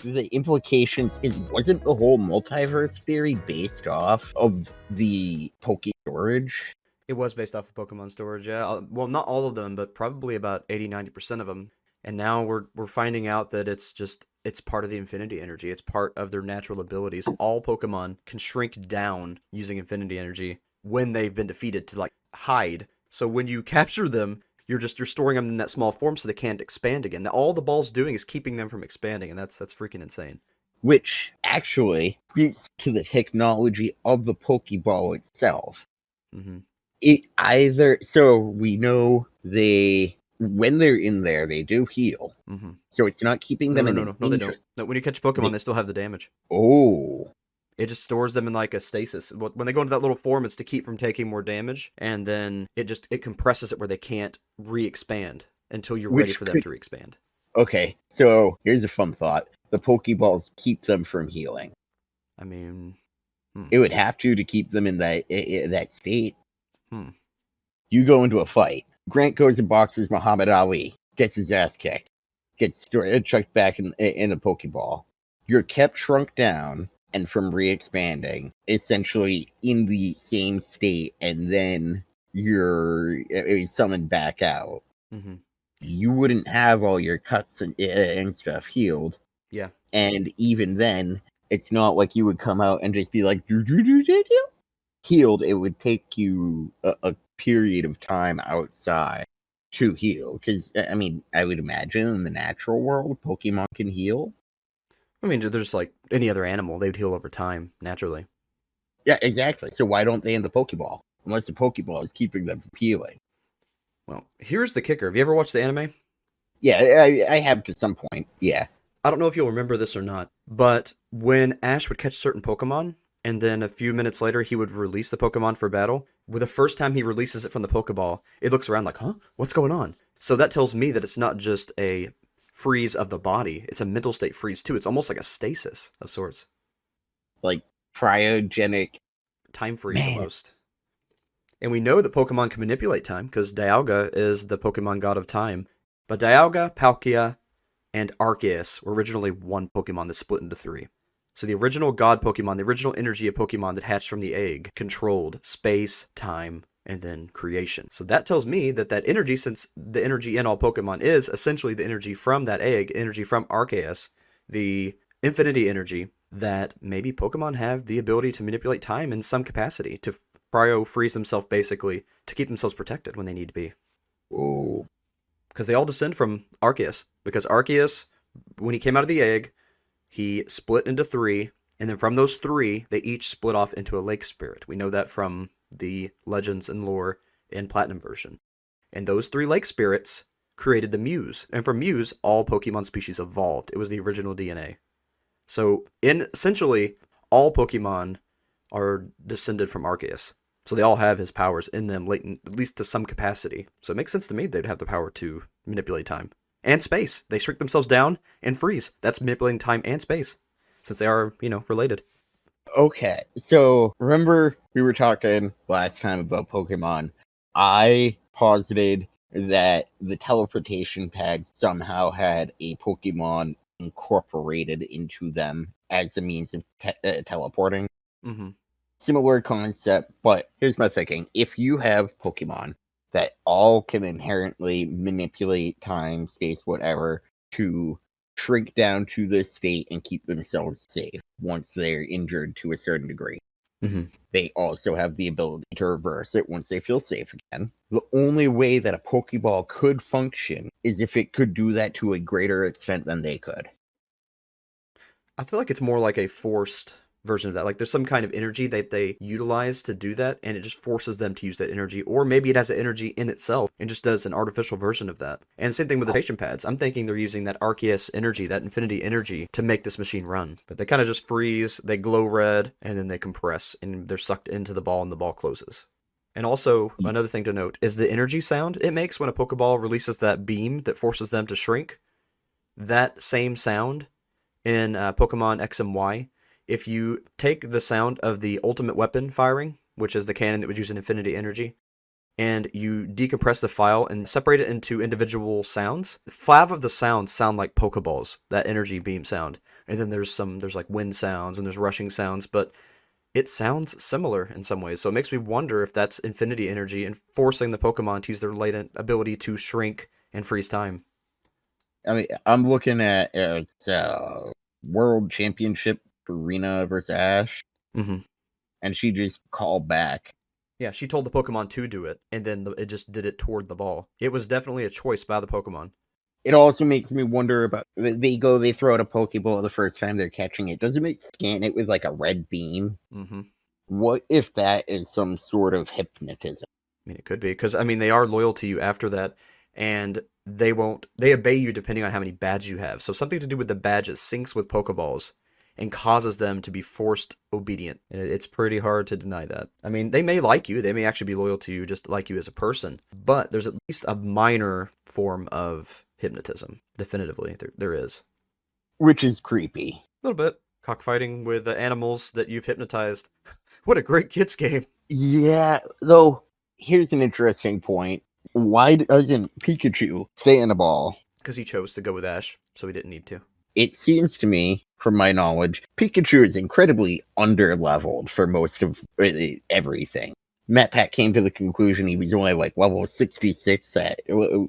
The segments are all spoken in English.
the implications is, wasn't the whole multiverse theory based off of the Poke storage? It was based off of Pokemon storage, yeah. Well, not all of them, but probably about 80-90% of them. And now we're finding out that it's part of the infinity energy. It's part of their natural abilities. All Pokemon can shrink down using infinity energy when they've been defeated to like hide. So when you capture them, you're storing them in that small form so they can't expand again. All the ball's doing is keeping them from expanding, and that's freaking insane. Which actually speaks to the technology of the Pokeball itself. Mm-hmm. So we know when they're in there, they do heal. Mm-hmm. So it's not keeping them No, they don't. No, when you catch Pokemon, they still have the damage. Oh. It just stores them in like a stasis. When they go into that little form, it's to keep from taking more damage, and then it compresses it where they can't re-expand until you're ready for them to re-expand. Okay, so here's a fun thought. The Pokeballs keep them from healing. I mean... It would have to keep them in that state. You go into a fight. Grant goes and boxes Muhammad Ali, gets his ass kicked, gets chucked back in a Pokeball. You're kept shrunk down and from re-expanding, essentially in the same state, and then you're summoned back out. Mm-hmm. You wouldn't have all your cuts and stuff healed. Yeah. And even then, it's not like you would come out and just be like, healed. It would take you a period of time outside to heal. Because, I mean, I would imagine in the natural world, Pokemon can heal. I mean, they're just like any other animal. They would heal over time, naturally. Yeah, exactly. So why don't they in the Pokeball? Unless the Pokeball is keeping them from healing. Well, here's the kicker. Have you ever watched the anime? Yeah, I have to some point, yeah. I don't know if you'll remember this or not, but when Ash would catch certain Pokemon, and then a few minutes later he would release the Pokemon for battle, with the first time he releases it from the Pokeball, it looks around like, huh? What's going on? So that tells me that it's not just a freeze of the body, it's a mental state freeze too. It's almost like a stasis of sorts. Like cryogenic... Time freeze almost. And we know that Pokemon can manipulate time, because Dialga is the Pokemon god of time. But Dialga, Palkia, and Arceus were originally one Pokemon that split into three. So the original god Pokemon, the original energy of Pokemon that hatched from the egg, controlled space, time, and then creation. So that tells me that energy, since the energy in all Pokemon is essentially the energy from that egg, energy from Arceus, the infinity energy, that maybe Pokemon have the ability to manipulate time in some capacity, to cryo-freeze themselves basically, to keep themselves protected when they need to be. Oh. Because they all descend from Arceus. Because Arceus, when he came out of the egg, he split into three, and then from those three, they each split off into a lake spirit. We know that from the legends and lore in Platinum version. And those three lake spirits created the Muse. And from Muse, all Pokemon species evolved. It was the original DNA. So, essentially, all Pokemon are descended from Arceus. So they all have his powers in them, latent, at least to some capacity. So it makes sense to me they'd have the power to manipulate time. And space. They shrink themselves down and freeze. That's manipulating time and space. Since they are, related. Okay, so remember we were talking last time about Pokemon. I posited that the teleportation pads somehow had a Pokemon incorporated into them as a means of teleporting. Mm-hmm. Similar concept, but here's my thinking. If you have Pokemon that all can inherently manipulate time, space, whatever, to shrink down to this state and keep themselves safe once they're injured to a certain degree. Mm-hmm. They also have the ability to reverse it once they feel safe again. The only way that a Pokeball could function is if it could do that to a greater extent than they could. I feel like it's more like a forced version of that. Like there's some kind of energy that they utilize to do that, and it just forces them to use that energy. Or maybe it has an energy in itself and just does an artificial version of that. And same thing with the Teleportation Pads. I'm thinking they're using that Arceus energy, that infinity energy, to make this machine run. But they kind of just freeze, they glow red, and then they compress, and they're sucked into the ball, and the ball closes. And also, another thing to note is the energy sound it makes when a Pokeball releases that beam that forces them to shrink. That same sound in Pokemon X and Y, if you take the sound of the ultimate weapon firing, which is the cannon that would use an infinity energy, and you decompress the file and separate it into individual sounds, 5 of the sounds sound like Pokeballs, that energy beam sound. and then there's like wind sounds and there's rushing sounds, but it sounds similar in some ways. So it makes me wonder if that's infinity energy and forcing the Pokemon to use their latent ability to shrink and freeze time. I mean, I'm looking at World Championship for Rena versus Ash, and she just called back. Yeah, she told the Pokemon to do it, and then it just did it toward the ball. It was definitely a choice by the Pokemon. It also makes me wonder about, they throw out a Pokeball the first time they're catching it. Does it scan it with like a red beam? What if that is some sort of hypnotism? I mean, it could be, because, I mean, they are loyal to you after that, and they obey you depending on how many badges you have. So something to do with the badges syncs with Pokeballs and causes them to be forced obedient. And it's pretty hard to deny that. I mean, they may like you. They may actually be loyal to you, just like you as a person. But there's at least a minor form of hypnotism. Definitively, there is. Which is creepy. A little bit. Cockfighting with animals that you've hypnotized. What a great kids game. Yeah, though, here's an interesting point. Why doesn't Pikachu stay in the ball? Because he chose to go with Ash, so he didn't need to. It seems to me, from my knowledge, Pikachu is incredibly under-leveled for most of everything. MatPat came to the conclusion he was only like level 66 at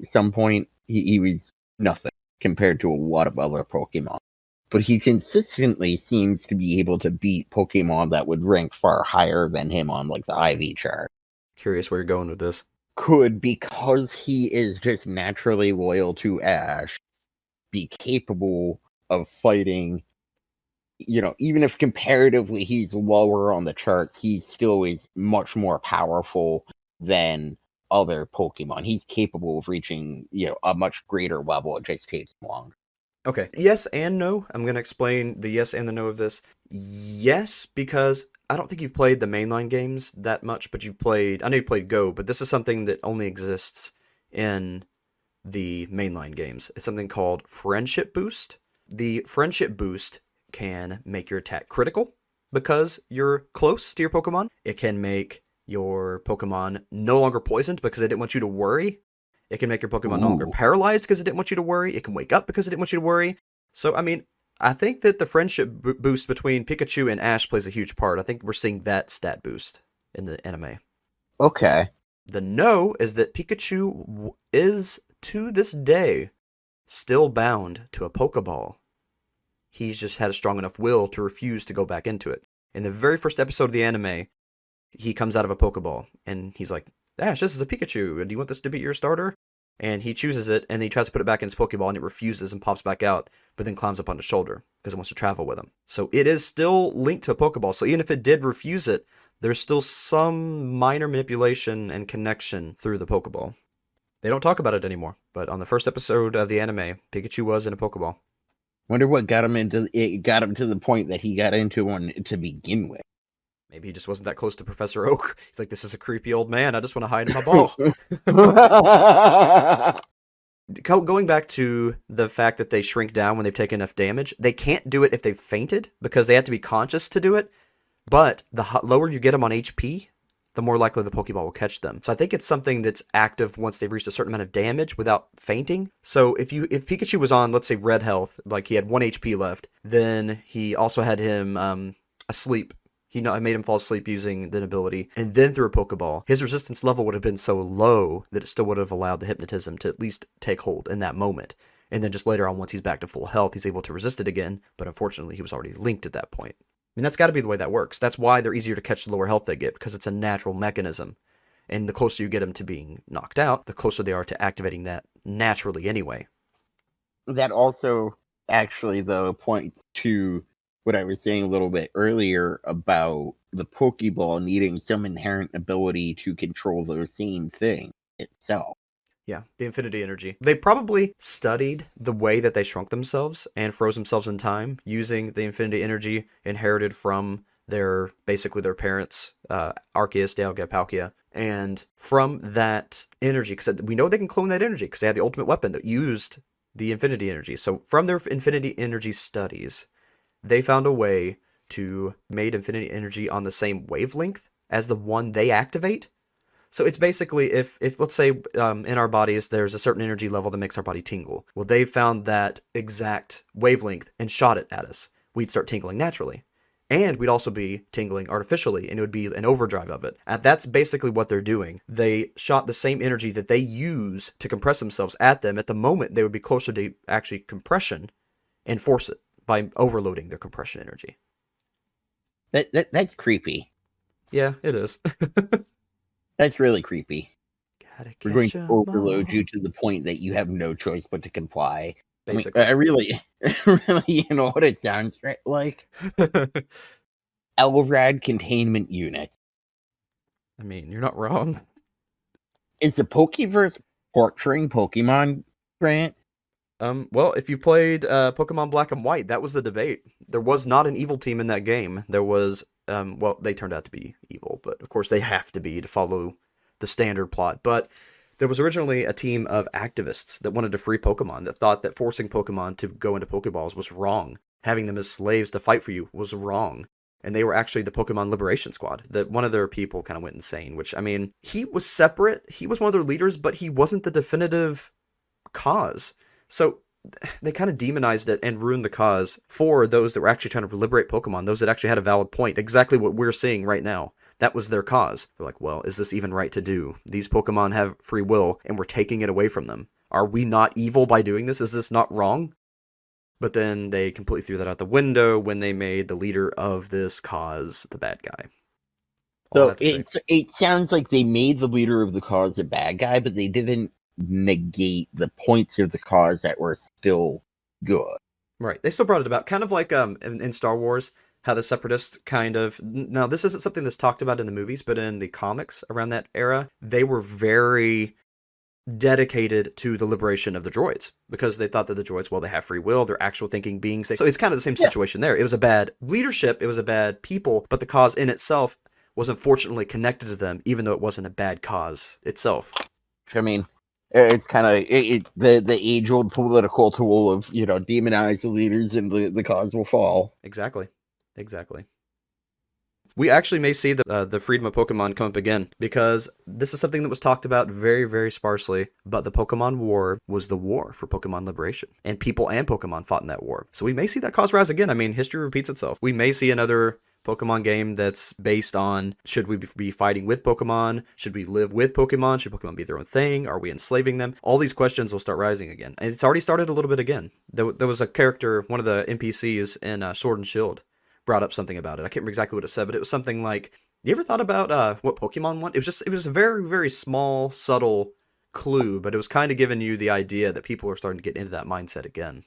some point. He was nothing compared to a lot of other Pokemon. But he consistently seems to be able to beat Pokemon that would rank far higher than him on like the IV chart. Curious where you're going with this. Could, because he is just naturally loyal to Ash, be capable of fighting, even if comparatively he's lower on the charts, he still is much more powerful than other Pokemon. He's capable of reaching, a much greater level. It just takes long. Okay. Yes and no. I'm going to explain the yes and the no of this. Yes, because I don't think you've played the mainline games that much, but I know you played Go, but this is something that only exists in the mainline games. It's something called Friendship Boost. The Friendship Boost can make your attack critical because you're close to your Pokemon. It can make your Pokemon no longer poisoned because they didn't want you to worry. It can make your Pokemon no longer paralyzed because it didn't want you to worry. It can wake up because it didn't want you to worry. So, I mean, I think that the friendship boost between Pikachu and Ash plays a huge part. I think we're seeing that stat boost in the anime. Okay. The no is that Pikachu is, to this day, still bound to a Pokeball. He's just had a strong enough will to refuse to go back into it. In the very first episode of the anime, he comes out of a Pokeball, and he's like, Ash, this is a Pikachu. Do you want this to be your starter? And he chooses it, and he tries to put it back in his Pokeball, and it refuses and pops back out, but then climbs up on his shoulder because it wants to travel with him. So it is still linked to a Pokeball. So even if it did refuse it, there's still some minor manipulation and connection through the Pokeball. They don't talk about it anymore, but on the first episode of the anime, Pikachu was in a Pokeball. Wonder what got him to the point that he got into one to begin with. Maybe he just wasn't that close to Professor Oak. He's like, this is a creepy old man. I just want to hide in my ball. Going back to the fact that they shrink down when they've taken enough damage, they can't do it if they've fainted because they have to be conscious to do it. But the lower you get them on HP, the more likely the Pokeball will catch them. So I think it's something that's active once they've reached a certain amount of damage without fainting. So if Pikachu was on, let's say, red health, like he had 1 HP left, then he also had him asleep. I made him fall asleep using the ability, and then threw a Pokeball. His resistance level would have been so low that it still would have allowed the hypnotism to at least take hold in that moment. And then just later on, once he's back to full health, he's able to resist it again. But unfortunately, he was already linked at that point. I mean, that's got to be the way that works. That's why they're easier to catch the lower health they get, because it's a natural mechanism. And the closer you get them to being knocked out, the closer they are to activating that naturally anyway. That also actually, though, points to what I was saying a little bit earlier about the Pokeball needing some inherent ability to control the same thing itself. Yeah, the infinity energy. They probably studied the way that they shrunk themselves and froze themselves in time using the infinity energy inherited from their parents, Arceus, Dialga, Palkia. And from that energy, because we know they can clone that energy because they had the ultimate weapon that used the infinity energy. So from their infinity energy studies, they found a way to make infinity energy on the same wavelength as the one they activate. So it's basically if let's say in our bodies there's a certain energy level that makes our body tingle. Well, they found that exact wavelength and shot it at us. We'd start tingling naturally. And we'd also be tingling artificially, and it would be an overdrive of it. And that's basically what they're doing. They shot the same energy that they use to compress themselves at them. At the moment, they would be closer to actually compression and force it by overloading their compression energy. That's creepy. Yeah, it is. That's really creepy. We're going to overload all. you to the point that you have no choice but to comply. Basically. I really, you know what it sounds like? LRAD containment unit. I mean, you're not wrong. Is the Pokeverse torturing Pokemon, Grant? Well, if you played Pokemon Black and White, that was the debate. There was not an evil team in that game. There was, well, they turned out to be evil, but of course they have to be to follow the standard plot. But there was originally a team of activists that wanted to free Pokemon, that thought that forcing Pokemon to go into Pokeballs was wrong. Having them as slaves to fight for you was wrong. And they were actually the Pokemon Liberation Squad. That one of their people kind of went insane, which, I mean, he was separate. He was one of their leaders, but he wasn't the definitive cause. So they kind of demonized it and ruined the cause for those that were actually trying to liberate Pokemon, those that actually had a valid point, exactly what we're seeing right now. That was their cause. They're like, well, is this even right to do? These Pokemon have free will, and we're taking it away from them. Are we not evil by doing this? Is this not wrong? But then they completely threw that out the window when they made the leader of this cause the bad guy. So it sounds like they made the leader of the cause a bad guy, but they didn't negate the points of the cause that were still good. Right. They still brought it about. Kind of like in Star Wars, how the Separatists kind of... Now, this isn't something that's talked about in the movies, but in the comics around that era, they were very dedicated to the liberation of the droids, because they thought that the droids, well, they have free will, they're actual thinking beings. So it's kind of the same situation there. It was a bad leadership, it was a bad people, but the cause in itself was unfortunately connected to them, even though it wasn't a bad cause itself. I mean, it's kind of the age-old political tool of, you know, demonize the leaders and the cause will fall. Exactly. We actually may see the freedom of Pokemon come up again, because this is something that was talked about very, very sparsely, but the Pokemon War was the war for Pokemon liberation, and people and Pokemon fought in that war. So we may see that cause rise again. I mean, history repeats itself. We may see another Pokemon game that's based on, should we be fighting with Pokemon? Should we live with Pokemon? Should Pokemon be their own thing? Are we enslaving them? All these questions will start rising again. And it's already started a little bit again. There was a character, one of the NPCs in Sword and Shield, brought up something about it. I can't remember exactly what it said, but it was something like, you ever thought about what Pokemon want? It was a very, very small, subtle clue, but it was kind of giving you the idea that people are starting to get into that mindset again.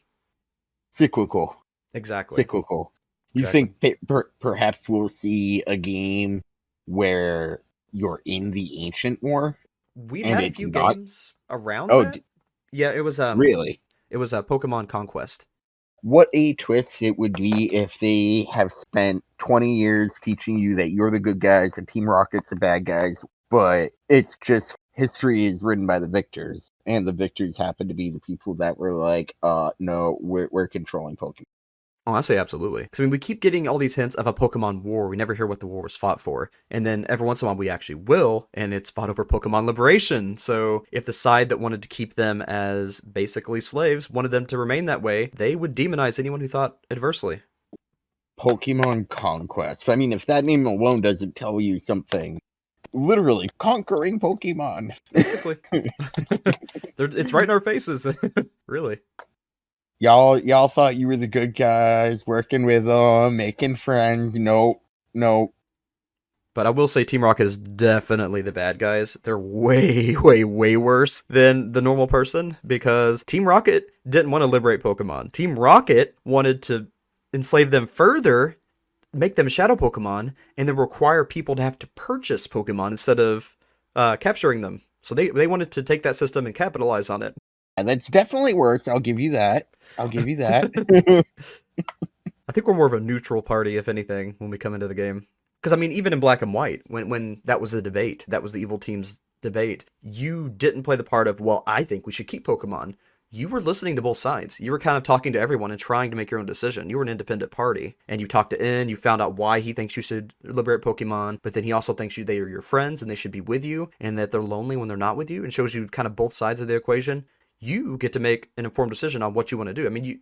Cyclical. Exactly. Cyclical. You think perhaps we'll see a game where you're in the Ancient War? We've had a few games around that. Yeah, it was really? It was Pokemon Conquest. What a twist it would be if they have spent 20 years teaching you that you're the good guys and Team Rocket's the bad guys, but it's just history is written by the victors, and the victors happen to be the people that were like, no, we're controlling Pokemon. Oh, I say absolutely. Because I mean, we keep getting all these hints of a Pokemon war. We never hear what the war was fought for. And then every once in a while we actually will, and it's fought over Pokemon liberation. So if the side that wanted to keep them as basically slaves wanted them to remain that way, they would demonize anyone who thought adversely. Pokemon Conquest. I mean, if that name alone doesn't tell you something, literally conquering Pokemon. Basically. It's right in our faces. Really. Y'all thought you were the good guys, working with them, making friends. Nope. But I will say Team Rocket is definitely the bad guys. They're way, way, way worse than the normal person, because Team Rocket didn't want to liberate Pokemon. Team Rocket wanted to enslave them further, make them shadow Pokemon, and then require people to have to purchase Pokemon instead of capturing them. So they wanted to take that system and capitalize on it. And that's definitely worse. I'll give you that. I think we're more of a neutral party, if anything, when we come into the game. Because, I mean, even in Black and White, when that was the debate, that was the evil team's debate, you didn't play the part of, well, I think we should keep Pokemon. you were listening to both sides. You were kind of talking to everyone and trying to make your own decision. You were an independent party, and you talked to N. You found out why he thinks you should liberate Pokemon, but then he also thinks they are your friends and they should be with you, and that they're lonely when they're not with you, and shows you kind of both sides of the equation. You get to make an informed decision on what you want to do. I mean,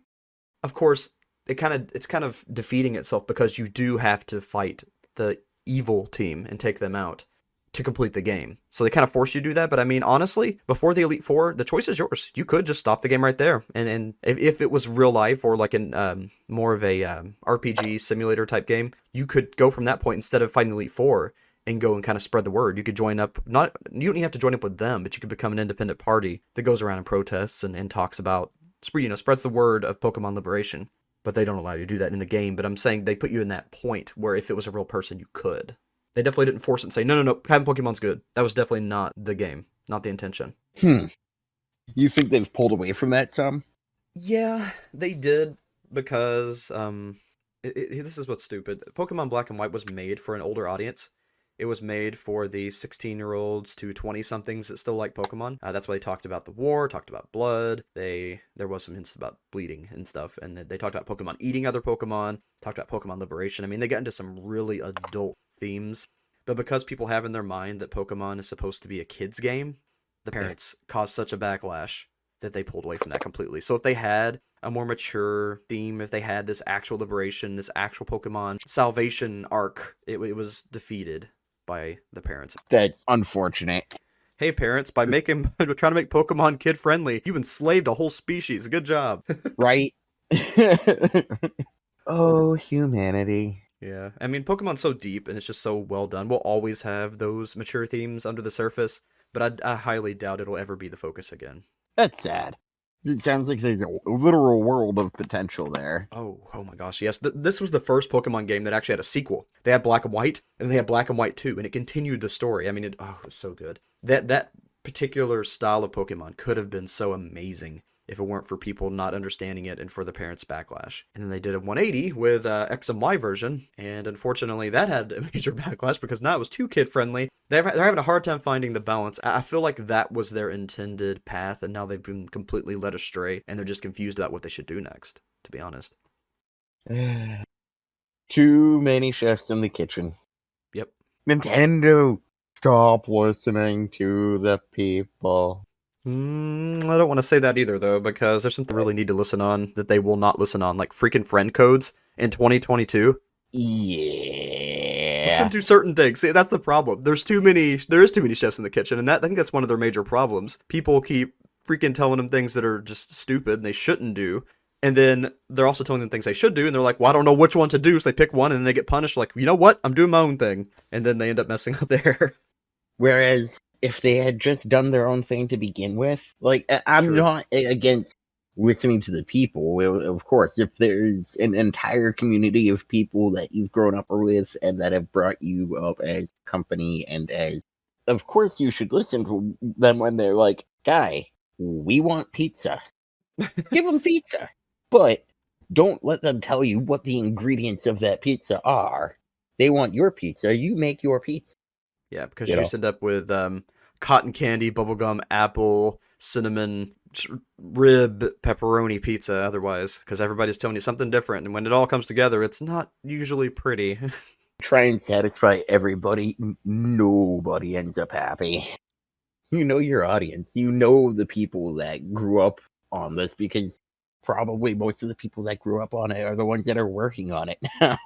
of course, it's kind of defeating itself because you do have to fight the evil team and take them out to complete the game. So they kind of force you to do that. But I mean, honestly, before the Elite Four, the choice is yours. You could just stop the game right there. And if it was real life or like an more of a RPG simulator type game, you could go from that point instead of fighting the Elite Four and go and kind of spread the word. You could join up, you don't even have to join up with them, but you could become an independent party that goes around and protests and talks about, spreads the word of Pokemon liberation. But they don't allow you to do that in the game. But I'm saying they put you in that point where if it was a real person, you could. They definitely didn't force it and say, no, having Pokemon's good. That was definitely not the game, not the intention. You think they've pulled away from that some? Yeah, they did, because this is what's stupid. Pokemon Black and White was made for an older audience. It was made for the 16-year-olds to 20-somethings that still like Pokemon. That's why they talked about the war, talked about blood. There was some hints about bleeding and stuff. And they talked about Pokemon eating other Pokemon, talked about Pokemon liberation. I mean, they got into some really adult themes. But because people have in their mind that Pokemon is supposed to be a kid's game, the parents caused such a backlash that they pulled away from that completely. So if they had a more mature theme, if they had this actual liberation, this actual Pokemon salvation arc, it was defeated by the parents. That's unfortunate. Hey parents, by trying to make Pokemon kid friendly, you enslaved a whole species. Good job. Right? Oh, humanity. Yeah, I mean, Pokemon's so deep and it's just so well done. We'll always have those mature themes under the surface, but I highly doubt it'll ever be the focus again. That's sad. It sounds like there's a literal world of potential there. Oh my gosh, yes. This was the first Pokemon game that actually had a sequel. They had Black and White, and they had Black and White 2, and it continued the story. I mean, it was so good. That particular style of Pokemon could have been so amazing if it weren't for people not understanding it and for the parents' backlash. And then they did a 180 with X and Y version, and unfortunately that had a major backlash because now it was too kid-friendly. They're having a hard time finding the balance. I feel like that was their intended path, and now they've been completely led astray, and they're just confused about what they should do next, to be honest. Too many chefs in the kitchen. Yep. Nintendo, stop listening to the people. I don't want to say that either, though, because there's something they really need to listen on that they will not listen on, like freaking friend codes in 2022. Yeah. Listen to certain things. See, that's the problem. There is too many chefs in the kitchen, and I think that's one of their major problems. People keep freaking telling them things that are just stupid and they shouldn't do. And then they're also telling them things they should do, and they're like, well, I don't know which one to do, so they pick one, and then they get punished, like, you know what? I'm doing my own thing. And then they end up messing up there. Whereas, if they had just done their own thing to begin with, like, I'm not against listening to the people, of course. If there's an entire community of people that you've grown up with and that have brought you up as company and as, of course you should listen to them when they're like, guy, we want pizza. Give them pizza. But don't let them tell you what the ingredients of that pizza are. They want your pizza, you make your pizza. Yeah, because you just end up with cotton candy, bubblegum, apple, cinnamon, rib, pepperoni pizza otherwise, because everybody's telling you something different, and when it all comes together, it's not usually pretty. Try and satisfy everybody. Nobody ends up happy. You know your audience. You know the people that grew up on this, because probably most of the people that grew up on it are the ones that are working on it now.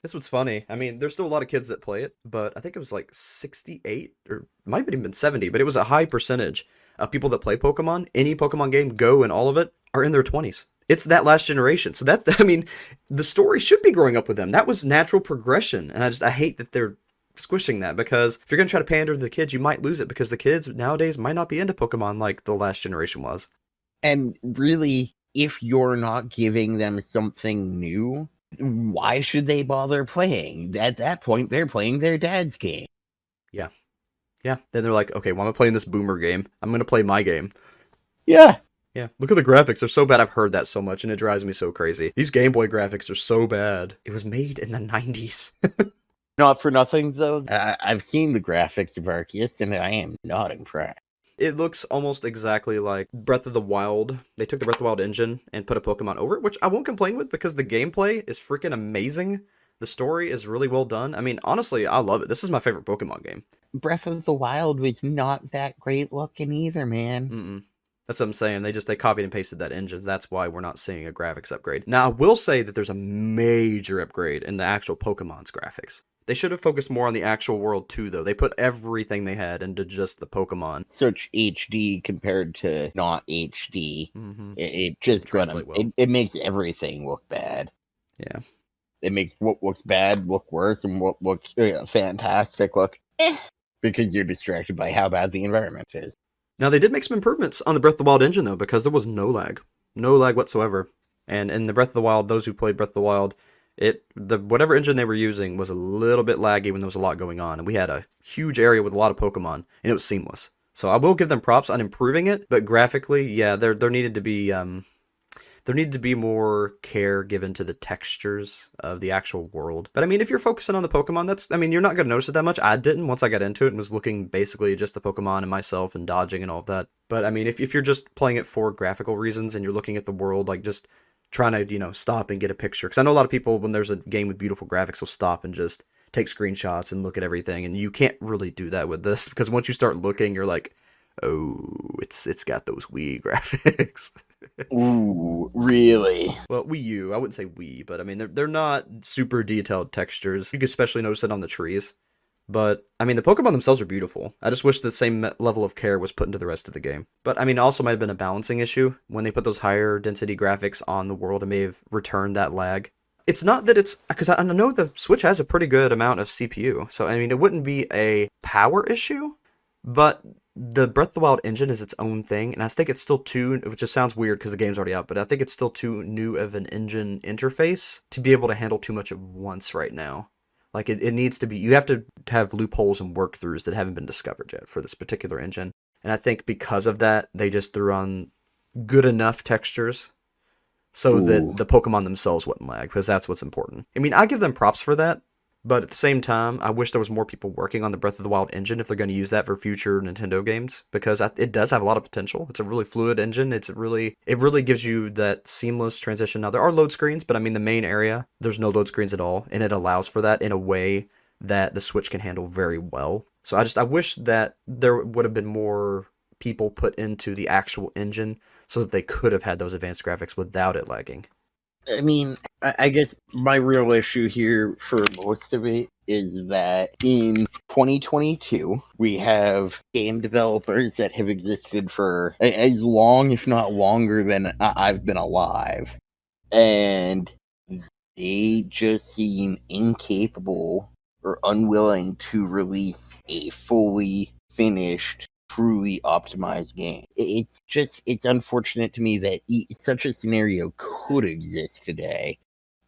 This was funny. I mean, there's still a lot of kids that play it, but I think it was like 68, or might have even been 70, but it was a high percentage of people that play Pokemon, any Pokemon game, Go and all of it, are in their 20s. It's that last generation. So I mean, the story should be growing up with them. That was natural progression. And I hate that they're squishing that, because if you're going to try to pander to the kids, you might lose it, because the kids nowadays might not be into Pokemon like the last generation was. And really, if you're not giving them something new, why should they bother playing? At that point, they're playing their dad's game. Yeah. Yeah. Then they're like, okay, well, I'm playing this boomer game. I'm going to play my game. Yeah. Yeah. Look at the graphics. They're so bad. I've heard that so much, and it drives me so crazy. These Game Boy graphics are so bad. It was made in the 90s. Not for nothing, though. I've seen the graphics of Arceus, and I am not impressed. It looks almost exactly like Breath of the Wild. They took the Breath of the Wild engine and put a Pokemon over it, which I won't complain with because the gameplay is freaking amazing. The story is really well done. I mean, honestly, I love it. This is my favorite Pokemon game. Breath of the Wild was not that great looking either, man. Mm-mm. That's what I'm saying. They copied and pasted that engine. That's why we're not seeing a graphics upgrade. Now, I will say that there's a major upgrade in the actual Pokemon's graphics. They should have focused more on the actual world too, though. They put everything they had into just the Pokemon. Such HD compared to not HD. Mm-hmm. It just Translate well. it makes everything look bad. Yeah. It makes what looks bad look worse, and what looks fantastic look because you're distracted by how bad the environment is. Now, they did make some improvements on the Breath of the Wild engine, though, because there was no lag. No lag whatsoever. And in the Breath of the Wild, those who played Breath of the Wild, whatever engine they were using was a little bit laggy when there was a lot going on. And we had a huge area with a lot of Pokemon, and it was seamless. So I will give them props on improving it, but graphically, yeah, there needed to be more care given to the textures of the actual world. But I mean, if you're focusing on the Pokemon, you're not going to notice it that much. I didn't once I got into it and was looking basically just the Pokemon and myself and dodging and all of that. But I mean, if you're just playing it for graphical reasons and you're looking at the world, like just trying to, stop and get a picture. Because I know a lot of people, when there's a game with beautiful graphics, will stop and just take screenshots and look at everything. And you can't really do that with this because once you start looking, you're like, oh, it's got those Wii graphics. Ooh, really? Well, Wii U. I wouldn't say Wii, but I mean, they're not super detailed textures. You can especially notice it on the trees. But, I mean, the Pokemon themselves are beautiful. I just wish the same level of care was put into the rest of the game. But, I mean, also might have been a balancing issue. When they put those higher density graphics on the world, it may have returned that lag. It's not that it's... Because I know the Switch has a pretty good amount of CPU. So, I mean, it wouldn't be a power issue. But the Breath of the Wild engine is its own thing, and I think it's still which just sounds weird because the game's already out, but I think it's still too new of an engine interface to be able to handle too much at once right now. Like, it needs to be, you have to have loopholes and work-throughs that haven't been discovered yet for this particular engine. And I think because of that, they just threw on good enough textures so that the Pokemon themselves wouldn't lag, because that's what's important. I mean, I give them props for that. But at the same time, I wish there was more people working on the Breath of the Wild engine if they're going to use that for future Nintendo games, because it does have a lot of potential. It's a really fluid engine. It really gives you that seamless transition. Now, there are load screens, but I mean, the main area, there's no load screens at all, and it allows for that in a way that the Switch can handle very well. So I wish that there would have been more people put into the actual engine so that they could have had those advanced graphics without it lagging. I mean, I guess my real issue here for most of it is that in 2022, we have game developers that have existed for as long, if not longer, than I've been alive. And they just seem incapable or unwilling to release a fully finished, truly optimized game. It's unfortunate to me that such a scenario could exist today,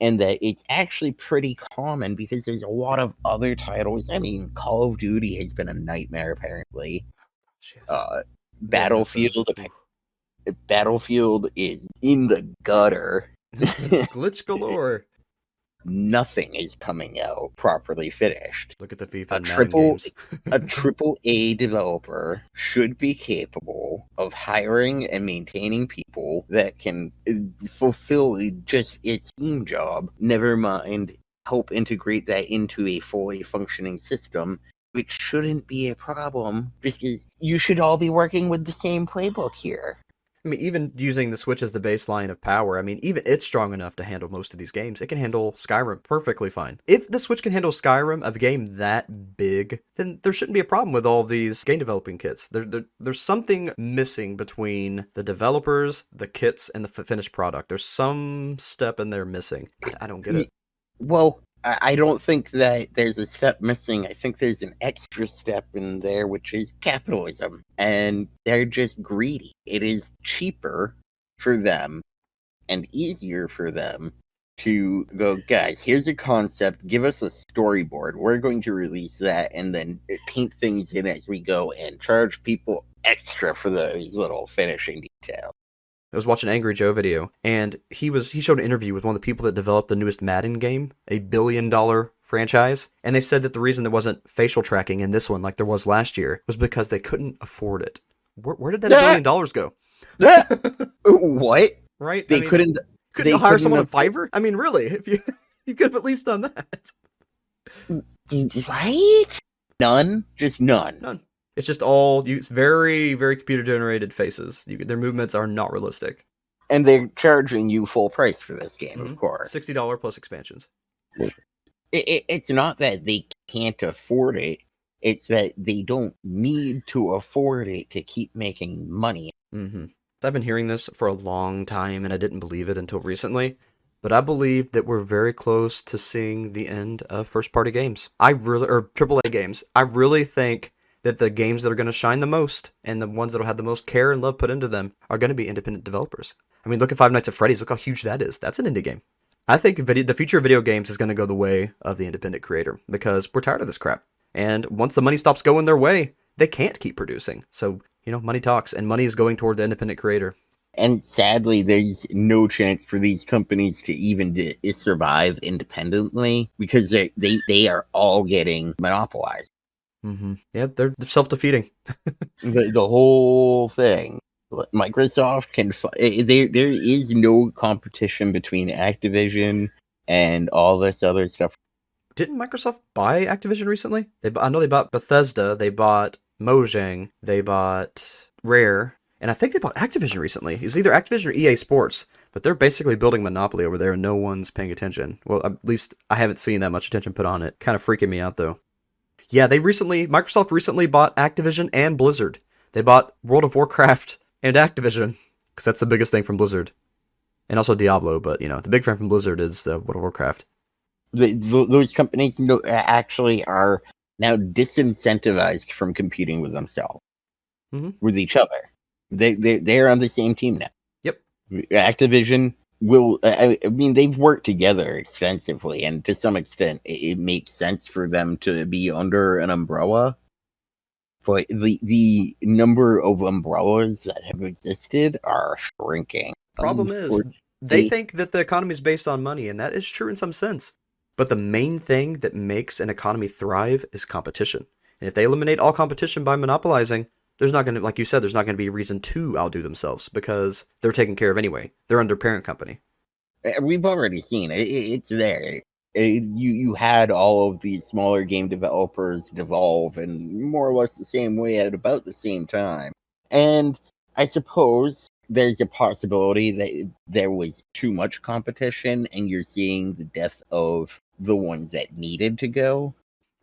and that it's actually pretty common because there's a lot of other titles. I mean, Call of Duty has been a nightmare, apparently. Battlefield is in the gutter. Glitch galore. Nothing is coming out properly finished. Look at the FIFA games. A triple A developer should be capable of hiring and maintaining people that can fulfill just its team job. Never mind, help integrate that into a fully functioning system, which shouldn't be a problem because you should all be working with the same playbook here. I mean, even using the Switch as the baseline of power, I mean, even it's strong enough to handle most of these games. It can handle Skyrim perfectly fine. If the Switch can handle Skyrim, a game that big, then there shouldn't be a problem with all these game developing kits. There's something missing between the developers, the kits, and the finished product. There's some step in there missing. I don't get it. Well, I don't think that there's a step missing. I think there's an extra step in there, which is capitalism. And they're just greedy. It is cheaper for them and easier for them to go, guys, here's a concept, give us a storyboard. We're going to release that and then paint things in as we go and charge people extra for those little finishing details. I was watching an Angry Joe video, and he showed an interview with one of the people that developed the newest Madden game, a $1 billion franchise, and they said that the reason there wasn't facial tracking in this one like there was last year was because they couldn't afford it. Where did that $1 billion go? What? Right? They couldn't. Couldn't you hire someone on Fiverr? I mean, really, if you could have at least done that. Right? None. Just none. None. It's just all very, very computer generated faces. Their movements are not realistic. And they're charging you full price for this game, of course. $60 plus expansions. It's not that they can't afford it. It's that they don't need to afford it to keep making money. Mm-hmm. I've been hearing this for a long time, and I didn't believe it until recently. But I believe that we're very close to seeing the end of first-party games. Or AAA games. I really think that the games that are going to shine the most, and the ones that will have the most care and love put into them, are going to be independent developers. I mean, look at Five Nights at Freddy's. Look how huge that is. That's an indie game. I think the future of video games is going to go the way of the independent creator, because we're tired of this crap. And once the money stops going their way, they can't keep producing. So, money talks, and money is going toward the independent creator. And sadly, there's no chance for these companies to even survive independently, because they are all getting monopolized. Mm-hmm. Yeah, they're self-defeating. the whole thing. Microsoft can... there is no competition between Activision and all this other stuff. Didn't Microsoft buy Activision recently? I know they bought Bethesda, they bought Mojang, they bought Rare, and I think they bought Activision recently. It was either Activision or EA Sports, but they're basically building monopoly over there and no one's paying attention. Well, at least I haven't seen that much attention put on it. Kind of freaking me out, though. Yeah, Microsoft recently bought Activision and Blizzard. They bought World of Warcraft and Activision, because that's the biggest thing from Blizzard. And also Diablo, but, the big fan from Blizzard is World of Warcraft. Those companies actually are now disincentivized from competing with themselves, with each other. They're on the same team now. Yep. Activision will... I mean, they've worked together extensively, and to some extent, it makes sense for them to be under an umbrella. But the number of umbrellas that have existed are shrinking. Problem is, they think that the economy is based on money, and that is true in some sense. But the main thing that makes an economy thrive is competition. And if they eliminate all competition by monopolizing, there's not going to, like you said, there's not going to be a reason to outdo themselves, because they're taken care of anyway. They're under parent company. We've already seen it. It's there. You had all of these smaller game developers devolve in more or less the same way at about the same time. And I suppose there's a possibility that there was too much competition and you're seeing the death of the ones that needed to go.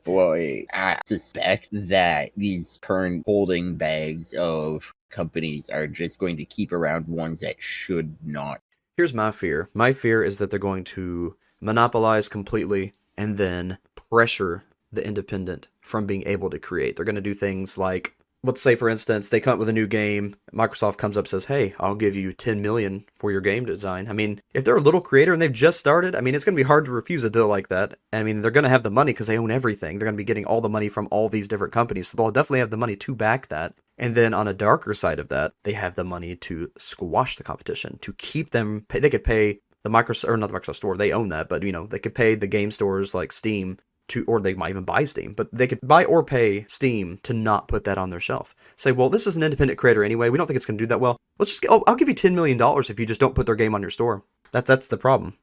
Well, I suspect that these current holding bags of companies are just going to keep around ones that should not. Here's my fear. My fear is that they're going to monopolize completely and then pressure the independent from being able to create. They're going to do things like, let's say, for instance, they come up with a new game. Microsoft comes up and says, hey, I'll give you $10 million for your game design. I mean, if they're a little creator and they've just started, I mean, it's going to be hard to refuse a deal like that. I mean, they're going to have the money because they own everything. They're going to be getting all the money from all these different companies. So they'll definitely have the money to back that. And then on a darker side of that, they have the money to squash the competition, to keep them. They could pay the Microsoft, or not the Microsoft store, they own that, but they could pay the game stores like Steam or they might even buy Steam, but they could buy or pay Steam to not put that on their shelf. Say, well, this is an independent creator anyway. We don't think it's going to do that well. I'll give you $10 million if you just don't put their game on your store. That's the problem.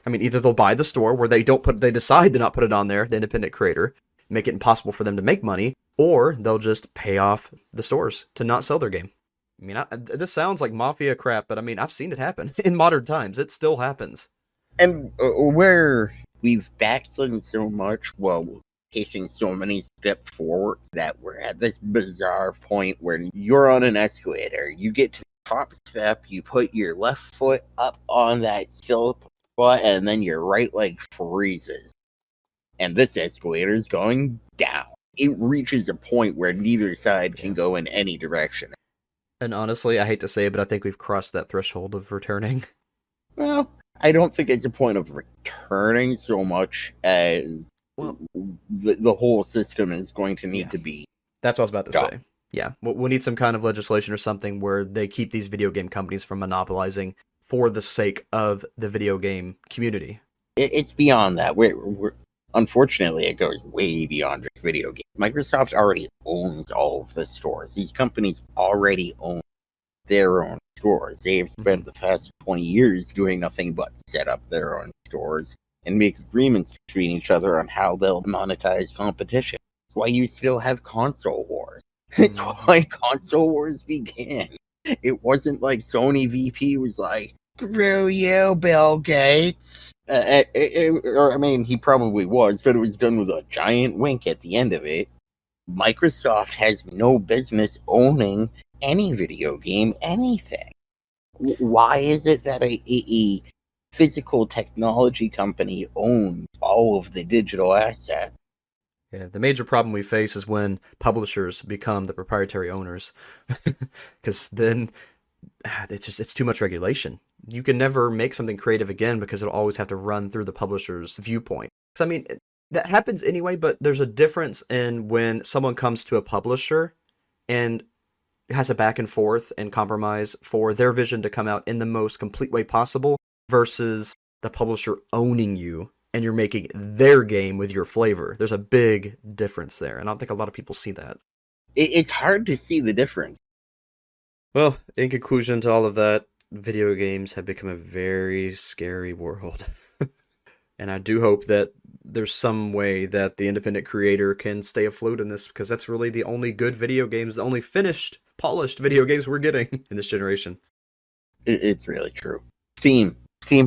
I mean, either they'll buy the store where they decide to not put it on there, the independent creator, make it impossible for them to make money, or they'll just pay off the stores to not sell their game. I mean, this sounds like mafia crap, but I mean, I've seen it happen in modern times. It still happens. And where we've backslidden so much, taking so many steps forward, that we're at this bizarre point where you're on an escalator. You get to the top step, you put your left foot up on that still spot, and then your right leg freezes. And this escalator is going down. It reaches a point where neither side can go in any direction. And honestly, I hate to say it, but I think we've crossed that threshold of returning. Well, I don't think it's a point of returning so much as the whole system is going to need to be. That's what I was about to say. Yeah, we'll need some kind of legislation or something where they keep these video game companies from monopolizing for the sake of the video game community. It's beyond that. Unfortunately, it goes way beyond just video games. Microsoft already owns all of the stores. These companies already own their own stores. They have spent the past 20 years doing nothing but set up their own stores and make agreements between each other on how they'll monetize competition. That's why you still have console wars. It's why console wars began. It wasn't like Sony VP was like, screw you, Bill Gates. Or, I mean, he probably was, but it was done with a giant wink at the end of it. Microsoft has no business owning any video game, anything. Why is it that a physical technology company owns all of the digital assets? Yeah, the major problem we face is when publishers become the proprietary owners, because then it's too much regulation. You can never make something creative again because it'll always have to run through the publisher's viewpoint. So I mean, that happens anyway, but there's a difference in when someone comes to a publisher and has a back and forth and compromise for their vision to come out in the most complete way possible versus the publisher owning you and you're making their game with your flavor. There's a big difference there, and I don't think a lot of people see that. It's hard to see the difference. Well, in conclusion to all of that, video games have become a very scary world. And I do hope that there's some way that the independent creator can stay afloat in this, because that's really the only good video games, the only finished, polished video games we're getting in this generation. It's really true. Steam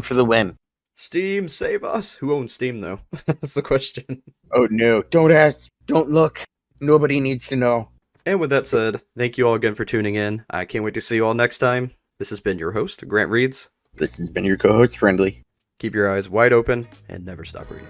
for the win. Steam, save us! Who owns Steam, though? That's the question. Oh no, don't ask, don't look. Nobody needs to know. And with that said, thank you all again for tuning in. I can't wait to see you all next time. This has been your host, Grant Reeds. This has been your co-host, Friendly. Keep your eyes wide open and never stop reading.